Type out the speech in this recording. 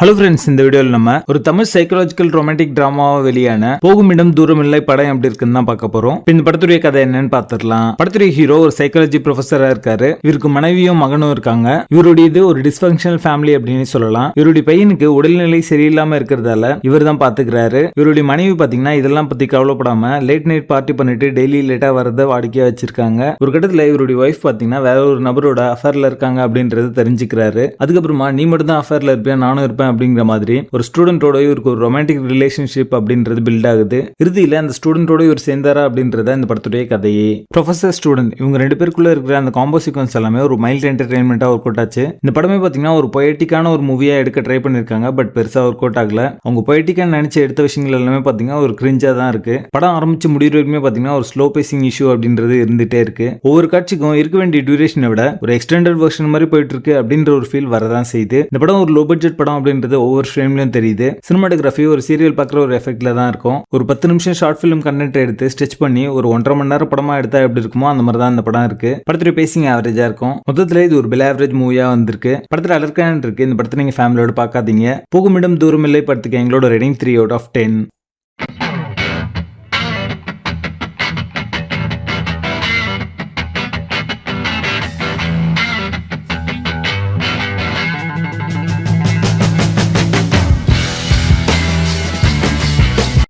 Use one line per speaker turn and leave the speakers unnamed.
Hello friends, இந்த வீடியோவில் நம்ம ஒரு தமிழ் சைக்காலஜிக்கல் ரொமான்டிக் டிராமாவா வெளியான போகும் இடம் தூரம் இல்லை படம் எப்படி இருக்குன்னு தான் பார்க்க போறோம். இந்த படத்துடைய கதை என்னன்னு பார்த்துடலாம். படத்துடைய ஹீரோ ஒரு சைக்காலஜி ப்ரொஃபஸரா இருக்காரு. இவருக்கு மனைவியும் மகனும் இருக்காங்க. இவருடைய இது ஒரு டிஸ்ஃபங்க்ஷனல் ஃபேமிலி அப்படின்னு சொல்லலாம். இவருடைய பையனுக்கு உடல்நிலை சரியில்லாம இருக்கிறதால இவர் தான் பாத்துக்கிறாரு. இவருடைய மனைவி பாத்தீங்கன்னா இதெல்லாம் பத்தி கவலைப்படாம லேட் நைட் பார்ட்டி பண்ணிட்டு டெய்லி லேட்டா வரத வாடிக்கையா வச்சிருக்காங்க. ஒரு கட்டத்துல இவருடைய ஒய்ஃப் பாத்தீங்கன்னா வேற ஒரு நபரோட அஃபேர்ல இருக்காங்க அப்படின்றது தெரிஞ்சுக்கிறாரு. அதுக்கப்புறமா நீ மட்டும் தான் அஃபேர்ல இருப்பேன், நானும் இருப்பேன் அப்படிங்கிற மாதிரி ஒரு ஸ்டூடெண்டோட இவருக்கு ஒரு ரொமான்டிக் ரிலேஷன்ஷிப் அப்படின்றது பில்ட் ஆகுது. இறுதியில அந்த ஸ்டூடெண்டோட இவர் சேர்ந்தாரா அப்படின்றத இந்த படத்துடைய கதையே. ப்ரொஃபசர் ஸ்டூடெண்ட் இவங்க ரெண்டு பேருக்குள்ள இருக்கிற அந்த காம்போ சீக்வன்ஸ் எல்லாமே ஒரு மைல்ட் என்டர்டைன்மெண்டா ஒர்க் அவுட் ஆச்சு. இந்த படமே பாத்தீங்கன்னா ஒரு பொயட்டிக்கான ஒரு மூவியா எடுக்க ட்ரை பண்ணிருக்காங்க. பட் பெருசா ஒர்க் அவுட் ஆகல. அவங்க பொயட்டிக்கா நினைச்சு எடுத்த விஷயங்கள் எல்லாமே பாத்தீங்கன்னா ஒரு கிரிஞ்சா தான் இருக்கு. படம் ஆரம்பிச்சு முடிகிற வரைக்குமே பாத்தீங்கன்னா ஒரு ஸ்லோ பேசிங் இஷ்யூ அப்படின்றது இருந்துட்டே இருக்கு. ஒவ்வொரு காட்சிக்கும் இருக்க வேண்டிய டியூரேஷனை விட ஒரு எக்ஸ்டெண்டட் வெர்ஷன் மாதிரி போயிட்டு இருக்கு அப்படின்ற ஒரு ஃபீல் வரதான் செய்யுது. இந்த படம் ஒரு லோ பட்ஜெட் படம் அப்படின்றது ஒவ்வொரு ஃப்ரேம்லயும் தெரியுது. சினிமாட்டோகிராஃபி ஒரு சீரியல் பார்க்குற ஒரு எஃபெக்ட்ல தான் இருக்கும். ஒரு 10 நிமிஷம் ஷார்ட் ஃபிலிம் கண்டென்ட் எடுத்து ஸ்ட்ரெச் பண்ணி ஒரு 1.5 மணி நேரம் படமா எடுத்தா எப்படி இருக்குமோ அந்த மாதிரி தான் இந்த படம் இருக்கு. படத்துடைய பேசிங் ஆவரேஜா இருக்கும். மொத்தத்துல இது ஒரு பில் ஆவரேஜ் மூவியா வந்திருக்கு. படத்துல அலர்கான் இருக்கு. இந்த படத்தை நீங்க ஃபேமிலியோட பார்க்காதீங்க. போகுமிடம் தூரமில்லை படத்துக்கு எங்களோட ரேட்டிங் 3 out of 10.